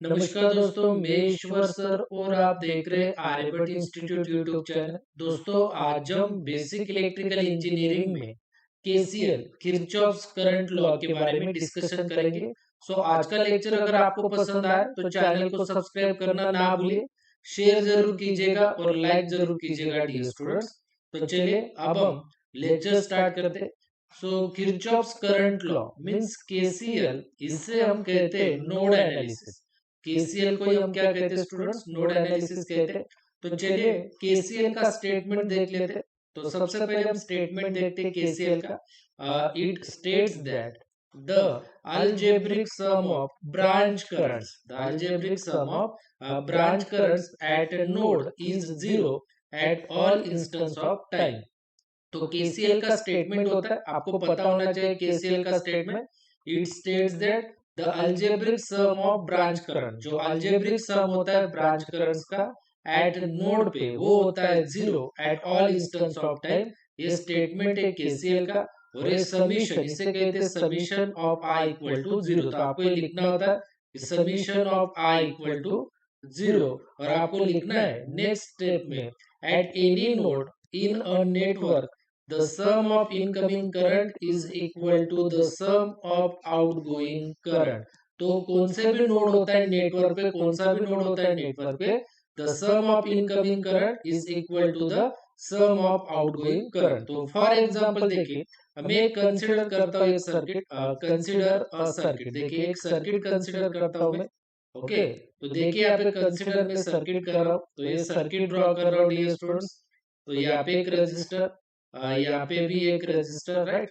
नमस्कार दोस्तों, मैं ईश्वर सर और आप देख रहे हैं आर्यभट्ट इंस्टीट्यूट यूट्यूब चैनल। दोस्तों, आज हम बेसिक इलेक्ट्रिकल इंजीनियरिंग में केसीएल किरचॉफ्स करंट लॉ के बारे में डिस्कशन करेंगे। आज का लेक्चर अगर आपको पसंद आए तो चैनल को सब्सक्राइब करना ना भूलिए, शेयर जरूर कीजिएगा और लाइक जरूर कीजिएगा डियर स्टूडेंट्स। तो चलिए अब हम लेक्चर स्टार्ट करते हैं। Kirchhoff's current law means KCL, इससे हम कहते हैं नोड एनालिसिस। केसीएल को ही हम क्या कहते हैं स्टूडेंट्स? नोड एनालिसिस कहते हैं। तो चलिए केसीएल का स्टेटमेंट देख लेते हैं। तो सबसे पहले हम स्टेटमेंट देखते हैं केसीएल का। It states that the algebraic sum of branch currents, the algebraic sum of branch currents at a node is zero at all instance of time। तो केसीएल का स्टेटमेंट होता है, आपको पता होना चाहिए केसीएल का statement. It states that the algebraic sum of branch current, जो अलजेब्रिक सम होता है ब्रांच करंट्स का एट नोड पे, वो होता है zero at all instance of time. ये स्टेटमेंट है केसीएल का। और ये समीशन, इसे कहते हैं summation of I equal to zero. तो आपको ये लिखना होता है summation of I equal to zero. और आपको लिखना है नेक्स्ट स्टेप में at any node in a network the sum of incoming current is equal to the sum of outgoing current। तो कौन से भी नोड होता है नेटवर्क पे, कौन सा भी नोड होता है नेटवर्क पे, the sum of incoming current is equal to the sum of outgoing current। तो फॉर एग्जांपल देखिए, मैं कंसीडर करता हूँ एक सर्किट, कंसीडर अ सर्किट। देखिए एक सर्किट कंसीडर करता हूँ मैं। ओके, तो देखिए यहाँ पे कंसीडर में सर्किट कर रहा हूँ। तो ये सर्किट ड्रॉ कर रहा हूँ डियर स्टूडेंट्स। तो यहाँ पे एक रजिस्टर, यहाँ पे भी एक रजिस्टर, राइट,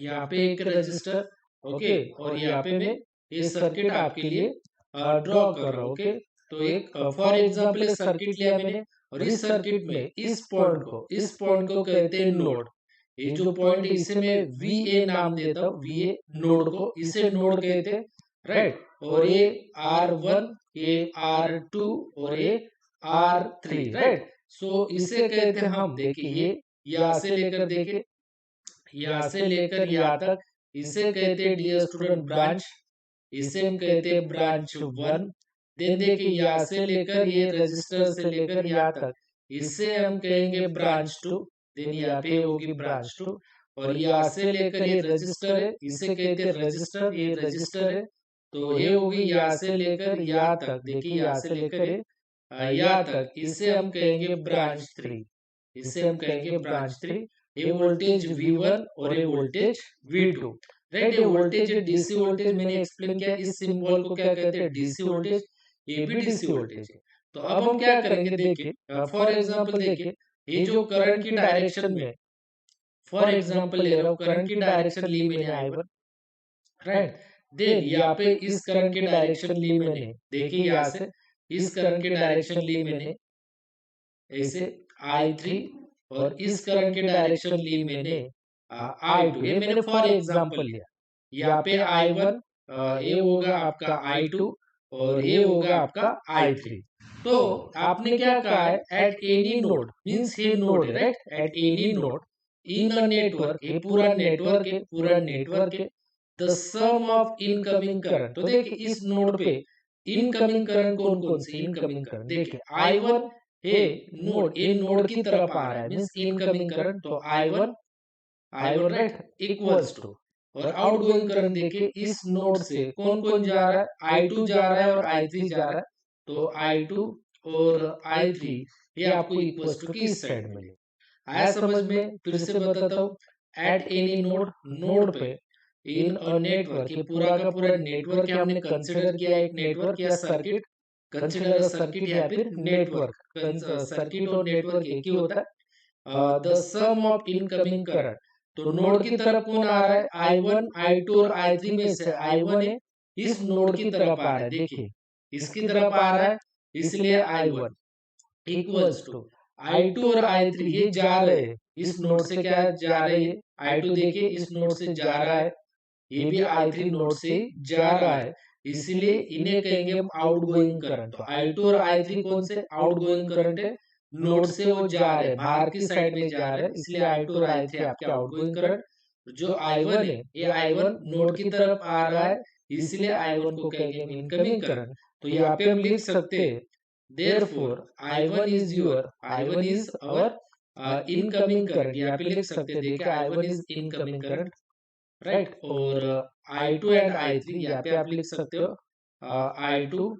यहाँ पे एक रजिस्टर। ओके, और यहाँ पे मैं ये सर्किट आपके लिए ड्रॉ कर रहा हूँ। ओके, तो एक फॉर एग्जांपल सर्किट लिया मैंने, और इस सर्किट में इस पॉइंट को कहते हैं नोड। ये जो पॉइंट है इसे मैं वी ए नाम देता हूँ, वी ए नोड को, इसे नोड कहते हैं, राइट। और ये R1, ये R2 और ये R3, राइट। इसे कहते हैं हम, देखिए ये यहाँ से लेकर, देखिए यहाँ से लेकर यहाँ तक, इसे कहते हैं डियर स्टूडेंट ब्रांच। इसे हम कहते हैं ब्रांच वन। देन देखिए यहाँ से लेकर, ये रजिस्टर से लेकर यहाँ तक, इसे हम कहेंगे ब्रांच टू। देन यहाँ पे होगी ब्रांच टू। और यहाँ से लेकर ये रजिस्टर है, इसे कहते हैं रजिस्टर, ये रजिस्टर है। तो ये होगी यहाँ से लेकर यहाँ तक, देखिए यहाँ से लेकर यहाँ तक, इसे हम कहेंगे ब्रांच थ्री। इसे हम कहेंगे ब्रांच थ्री। ये वोल्टेज V1 और ये वोल्टेज V2, राइट। ये वोल्टेज है डीसी वोल्टेज, मैंने एक्सप्लेन किया इस सिंबल को क्या कहते हैं, डीसी वोल्टेज। ये भी डीसी वोल्टेज है। तो अब हम क्या करेंगे, देखिए फॉर एग्जांपल देखिए, ये जो करंट की डायरेक्शन में, फॉर एग्जांपल ले रहा हूँ, करंट की डायरेक्शन ली मैंने I1, राइट। देन यहाँ पे इस करंट की डायरेक्शन ली मैंने, देखिए यहाँ से इस करंट की डायरेक्शन ली मैंने ऐसे I3, और इस करंट की डायरेक्शन ली मैंने I2। ये मैंने फॉर एग्जांपल लिया। यहाँ पे I1, ये होगा आपका I2, और ये होगा आपका I3। तो आपने क्या कहा है, एट एनी नोड मींस ये नोड है, right. At any node in a network, ये पूरा नेटवर्क है, पूरा नेटवर्क है। The sum of incoming current, तो देखिए इस नोड पे इनकमिंग करंट कौन कौन से इनकमिंग करंट, देखिए I1 ये नोड की तरफ आ रहा है मींस इनकमिंग करंट। तो I1 राइट इक्वल्स टू, और आउटगोइंग करंट देखिए इस नोड से कौन कौन जा रहा है, I2 जा रहा है और I3 जा रहा है। तो I2 और I3 ये आपको इक्वल्स टू की इस साइड में आया समझ में। फिर से बताता हूँ, एट एनी नोड, नोड पे इन अ नेटवर्क, ये पूरा का पूरा नेटवर्क है, हमने कंसिडर किया एक नेटवर्क या सर्किट। कंसिडर सर्किट या फिर नेटवर्क, सर्किट और नेटवर्क एक ही होता है। The sum of incoming current, तो नोड की तरफ कौन आ रहा है, I1, I2 और I3 में से I1 है, इस नोड की तरफ आ रहा है, देखिए इसकी तरफ आ रहा है, इसलिए I1 इक्वल्स टू I2 और I3 ये जा रहे हैं इस नोड से, क्या जा रहे हैं, I2 देखिए इस नोड से जा रहा है, ये भी I3 नोड से जा रहा है, इसलिए इन्हें कहेंगे हम आउटगोइंग करंट। तो I2 और I3 कौन से आउटगोइंग करंट है, नोड से वो जा रहे हैं, बाहर की साइड में जा रहे हैं, इसलिए I2 और I3 आपके आउटगोइंग करंट। जो I1 है, ये I1 नोड की तरफ आ रहा है, इसलिए I1 को कहेंगे इनकमिंग करंट। तो यहाँ पे हम लिख सकते हैं therefore I1 is our incoming current. यहाँ पे लिख सकते हैं, देखिए I1 is incoming current, right. और I2 एंड I3 यहाँ पे आप लिख सकते हो I2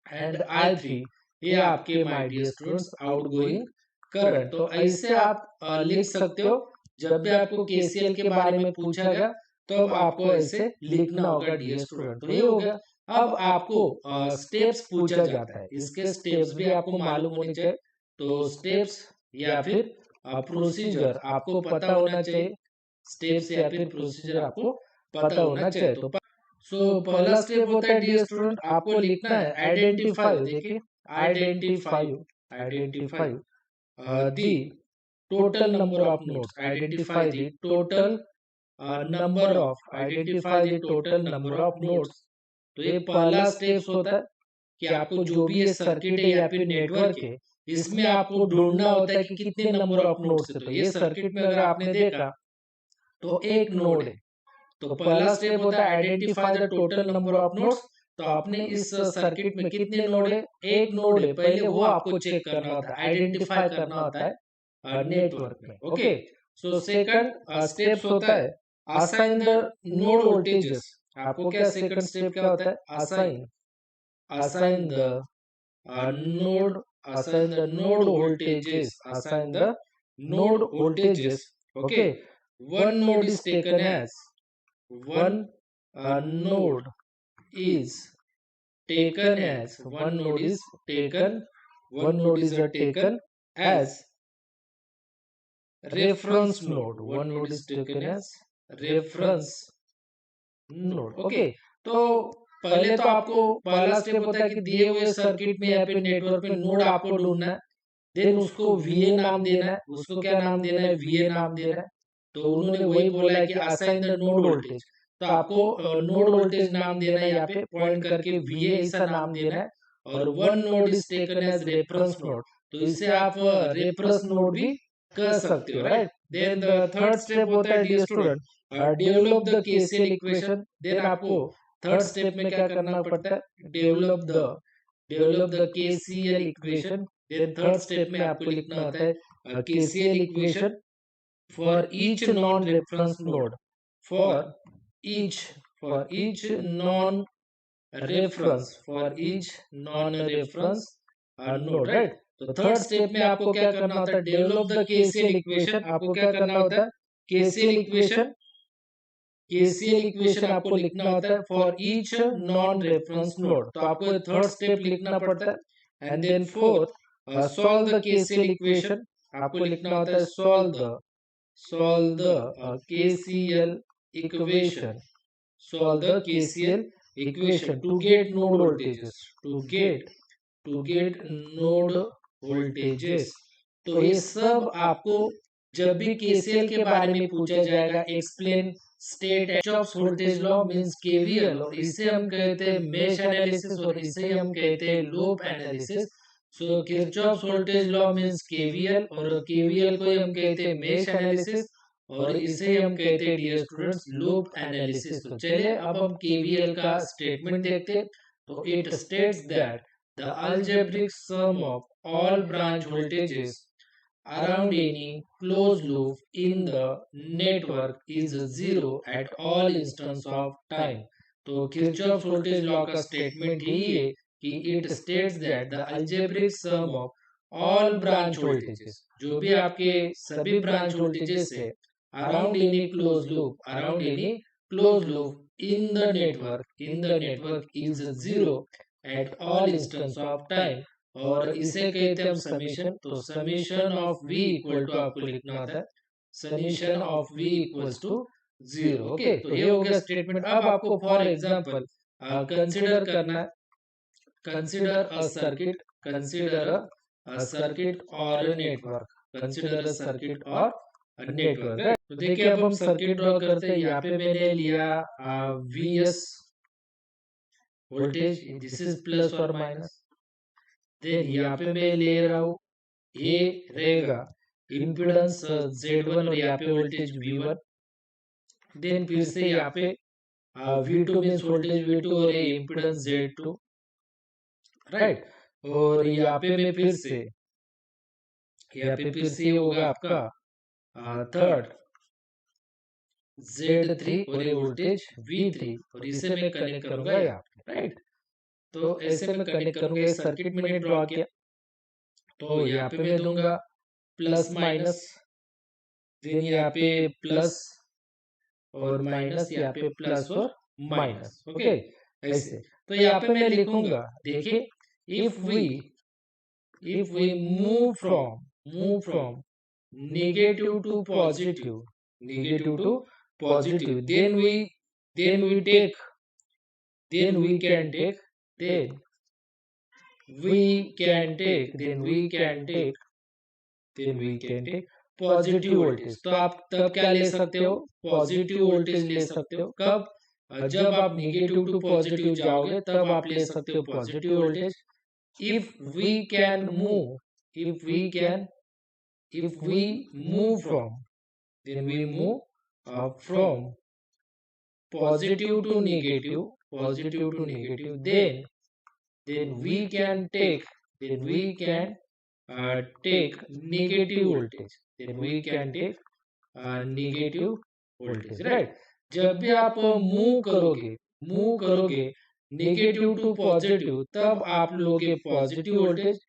एंड I3, ये आपके my dear students outgoing current. तो ऐसे आप लिख सकते हो। जब भी आपको केसीएल के बारे में पूछा गया तो अब आपको ऐसे लिखना होगा डियर स्टूडेंट। तो ये हो गया। अब आपको स्टेप्स पूछा जाता है, इसके स्टेप्स भी आपको मालूम होने चाहिए। तो स्टेप्स या फिर प्रोसीजर आपको पता होना चाहिए। स्टेप्स या फिर प्रोसीजर आपको पता होना चाहिए। तो पहला स्टेप होता है डियर स्टूडेंट, आपको लिखना है आइडेंटिफाई। देखिए identify the total number of nodes, identify the total number of, identify the total number of nodes. तो ये पहला स्टेप्स होता है कि आपको जो भी ये सर्किट है या फिर नेटवर्क है, इसमें आपको ढूंढना होता है कि कितने नंबर ऑफ नोड्स है। तो ये सर्किट में अगर आपने देखा तो एक नोड है। तो पहला स्टेप होता है identify the total number of nodes. तो आपने इस सर्किट में कितने नोड है, एक नोड है, पहले वो आपको चेक करना होता है, आइडेंटिफाई करना होता है नेटवर्क में। ओके, सो सेकंड स्टेप्स होता है असाइन द नोड वोल्टेजेस। आपको क्या सेकंड स्टेप क्या होता है, assign the node, assign the node voltages, assign the node voltages. Okay, one node is taken as, one node is taken as, one node is taken, one node is taken as reference node, one node is taken as reference node। Okay, तो पहले तो आपको पहला step होता है कि दिए हुए सर्किट में या फिर नेटवर्क में नोड आपको ढूंढना है, देन उसको VA नाम देना है। उसको क्या नाम देना है, VA नाम देना है। तो उन्होंने वही बोला है कि असाइन द नोड वोल्टेज। तो आपको नोड वोल्टेज नाम देना है, यहाँ पे पॉइंट करके VA ऐसा नाम देना है। और one node is taken as reference node, तो इसे आप रेफरेंस नोड भी कह सकते हो, right. Then the third step होता है dear student develop the KCL equation. Then आपको थर्ड स्टेप में क्या करना पड़ता है, develop the KCL equation. Then third step में आपको लिखना होता है KCL equation for each non-reference node, for each non-reference, for each non-reference node, right। तो थर्ड स्टेप में आपको क्या करना होता है, डेवलप द केसीएल इक्वेशन। आपको क्या करना होता है, केसीएल इक्वेशन आपको लिखना होता है for each non reference node. तो आपको थर्ड स्टेप लिखना पड़ता है। And then fourth solve the KCL equation. आपको लिखना होता है solve the KCL equation, solve the KCL equation to get node voltages, to get node voltages। तो ये सब आपको जब भी KCL के बारे में पूछा जाएगा, explain state Kirchhoff's voltage law means KVL, और इसे हम कहते हैं मेश एनालिसिस, और इसे हम कहते हैं loop analysis. So Kirchhoff's voltage law means KVL, और KVL को हम कहते हैं मेश एनालिसिस, और इसे हम कहते हैं डियर स्टूडेंट्स लूप एनालिसिस। तो चलिए अब हम KVL का स्टेटमेंट देखते हैं। तो it states that the algebraic sum of all branch voltages around any closed loop in the network is zero at all instance of time। तो किरचॉफ्स वोल्टेज लॉ का स्टेटमेंट यही है कि it states that the algebraic sum of all branch voltages, जो भी आपके सभी branch voltages है around any closed loop in the network is zero at all instance of time। और इसे कहते हैं हम समीशन। तो summation of V equal to आपको लिखना होता है summation of V equals to 0। Okay, तो ये हो गया स्टेटमेंट। अब आपको फॉर एग्जांपल कंसीडर करना है, कंसीडर अ सर्किट और a network, consider a circuit और नेटवर्क। तो देखिए अब हम सर्किट ड्रॉ करते हैं। यहाँ पे मैंने लिया VS voltage, this is plus और माइनस। देन यहाँ पे मैं ले रहा हूँ, ये रहेगा इम्पीडेंस Z1 और यहाँ पे वोल्टेज V1। देन फिर से यहाँ पे V2 मीन्स वोल्टेज V2 और ये इम्पीडेंस Z2, राइट। और यहाँ पे मैं फिर से ये होगा आपका थर्ड Z3 और ये वोल्टेज V3 और इसे मैं कनेक्ट करूंगा यहाँ पे, राइट। तो ऐसे मैं कनेक्ट करूंगा, सर्किट मैंने ड्रॉ किया। तो यहाँ पे मैं दूंगा प्लस माइनस, देन यहाँ पे प्लस और माइनस, यहाँ पे प्लस और माइनस, ओके ऐसे। तो यहाँ पे मैं लिखूंगा, देखिए, if we move from negative to positive, then we take then we can take positive voltage. तो आप तब क्या ले सकते हो, पॉजिटिव वोल्टेज ले सकते हो कब, जब आप नेगेटिव टू पॉजिटिव जाओगे तब आप ले सकते हो positive voltage. If we can move from, then we move from positive to negative, then we can take negative voltage, right। जब भी आप मूव करोगे नेगेटिव टू पॉजिटिव तब आप लोगे पॉजिटिव वोल्टेज।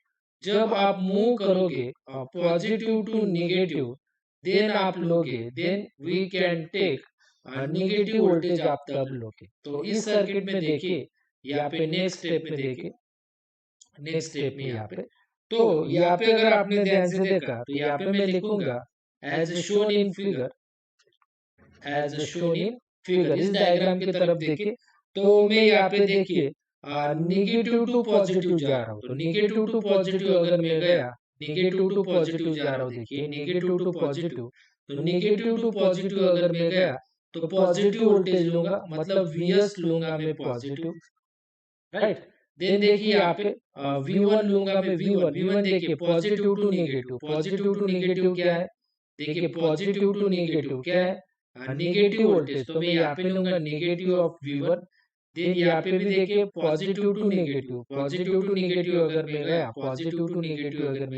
जब आप मूव करोगे पॉजिटिव टू नेगेटिव देन आप लोगे, then we can take negative voltage आप तब लोगे। तो इस सर्किट में देखिए, यहाँ पे नेक्स्ट स्टेप में यहाँ पे, तो यहाँ पे अगर आपने ध्यान से देखा तो यहाँ पे मैं लिखूंगा एज शोन इन फिगर, इस डायग्राम की तरफ देखिए। तो मैं यहाँ पे देखिए निगेटिव टू पॉजिटिव जा रहा हूँ, तो निगेटिव टू पॉजिटिव अगर मैं गया, निगेटिव टू पॉजिटिव जा रहा हूँ, देखिए निगेटिव टू पॉजिटिव, तो निगेटिव टू पॉजिटिव अगर मैं गया तो पॉजिटिव वोल्टेज लूंगा, मतलब Vs लूंगा मैं पॉजिटिव, राइट। देन देखिए यहाँ पे V1 लूंगा मैं, V1 देखिए पॉजिटिव टू नेगेटिव क्या है, देखिए पॉजिटिव टू नेगेटिव क्या है, नेगेटिव वोल्टेज। तो मैं यहाँ पे लूंगा नेगेटिव ऑफ V1। देन यहाँ पे भी देखिए पॉजिटिव टू नेगेटिव अगर मैं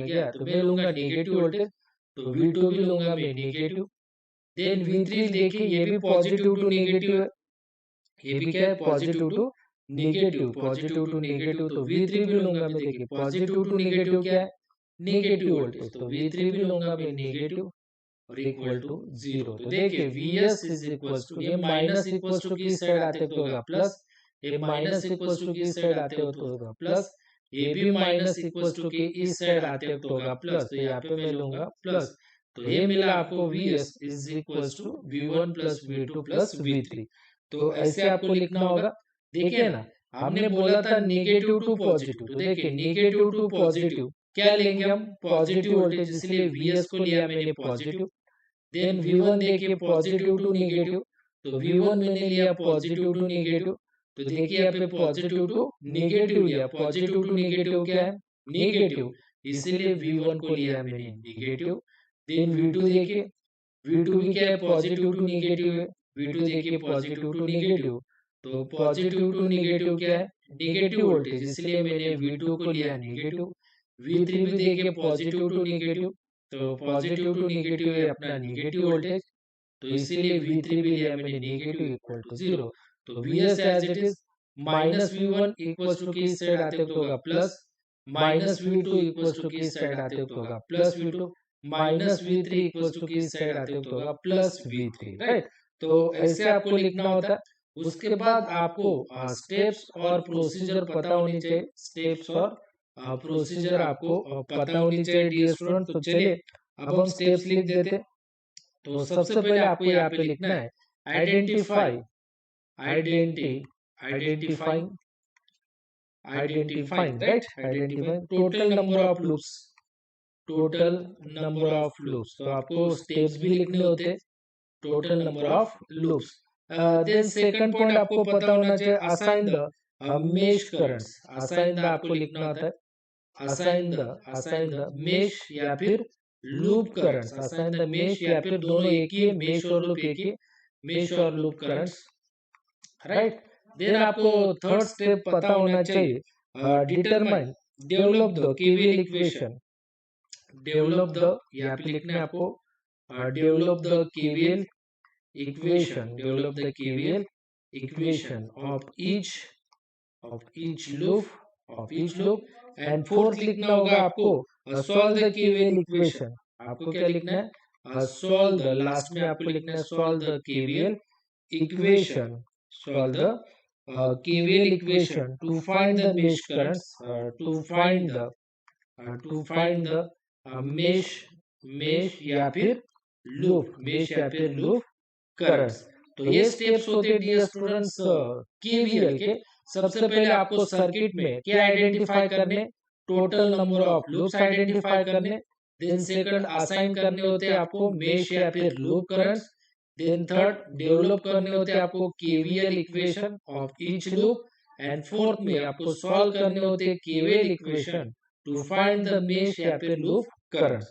गया, तो मैं लूंगा नेगेटिव वोल्टेज, तो V2 भी लूंगा मैं नेगेटिव। देन V3 देखिए ये भी पॉजिटिव टू नेगेटिव है, ये भी क्या है पॉजिटिव टू नेगेटिव, तो V3 भी लूंगा मैं, देखिए पॉजिटिव टू नेगेटिव क्या है, नेगेटिव वोल्टेज, तो V3 भी लूंगा मैं नेगेटिव और इक्वल टू 0। तो देखिए Vs इज इक्वल टू, ये माइनस इक्वल टू की साइड आते तो होगा प्लस, ये माइनस इक्वल टू की साइड आते हो तो होगा प्लस, ये भी माइनस इक्वल टू की इस साइड आते तो होगा प्लस, तो यहाँ पे मैं लूंगा प्लस। तो ये मिला आपको Vs is equal to V1 plus V2 plus V3। तो ऐसे आपको लिखना होगा। देखिए ना, हमने बोला था नेगेटिव टू पॉजिटिव, तो देखिए नेगेटिव टू पॉजिटिव क्या लेंगे हम, पॉजिटिव वोल्टेज, इसलिए Vs को लिया मैंने पॉजिटिव। देन V1 देखिए पॉजिटिव टू नेगेटिव, तो V1 मैंने लिया पॉजिटिव टू नेगेटिव, तो देखिए यहाँ पे पॉजिटिव टू नेगेटिव लिया, पॉजिटिव टू नेगेटिव क्या है, नेगेटिव, इसीलिए V1 को लिया मैंने नेगेटिव। देन V2 देखिए, V2 भी क्या है पॉजिटिव टू नेगेटिव है, V2 देखिए पॉजिटिव टू नेगेटिव, तो पॉजिटिव टू नेगेटिव क्या है, नेगेटिव वोल्टेज, इसलिए मैंने V2 को लिया नेगेटिव। V3 भी देखिए पॉजिटिव टू नेगेटिव, तो पॉजिटिव टू नेगेटिव है अपना नेगेटिव वोल्टेज, तो इसीलिए V3 भी लिया मैंने नेगेटिव इक्वल टू 0। तो Vs as it is minus V1 equal to की साइड आते तो होगा plus, minus V2 equal to की साइड आते तो होगा plus V2, minus V3 equal to की साइड आते तो होगा प्लस V3, राइट। तो ऐसे आपको लिखना होता है। उसके बाद आपको स्टेप्स और प्रोसीजर पता होनी चाहिए, स्टेप्स और प्रोसीजर आपको पता होनी चाहिए डियर स्टूडेंट। तो चलिए अब हम स्टेप्स लिख देते। तो सबसे पहले आपको यहाँ पे लिखना है identifying right, identifying total number of loops, तो आपको स्टेप्स भी लिखने होते, total number of loops. Then second point आपको पता होना चाहिए assign the mesh currents, assign the आपको लिखना होता है, असाइन द मेश या फिर loop currents, assign the mesh या फिर दोनों एक ही है, मेश और लूप एक ही, मेश और लूप करंट्स राइट। देन आपको थर्ड स्टेप पता होना चाहिए, determine develop the KVL equation. Develop the, यहाँ पे लिखना है आपको, develop the KVL equation, develop the KVL equation of each loop and fourth लिखना होगा आपको, सॉल्व द केवीएल इक्वेशन। आपको क्या लिखना है, सॉल्व द, लास्ट में आपको लिखना है solve the KVL equation, solve the KVL equation to find the mesh currents, to find the mesh या फिर लूप करंट्स। तो ये स्टेप्स होते डियर स्टूडेंट्स KVL के। सबसे पहले आपको सर्किट में क्या आइडेंटिफाई करने, total number of loops identify करने। देन सेकंड असाइन करने होते हैं आपको मेश या फिर loop currents. Then third develop करने होते हैं आपको KVL equation of each loop and fourth में आपको सॉल्व करने होते हैं KVL equation to find the mesh या फिर लूप करंट्स।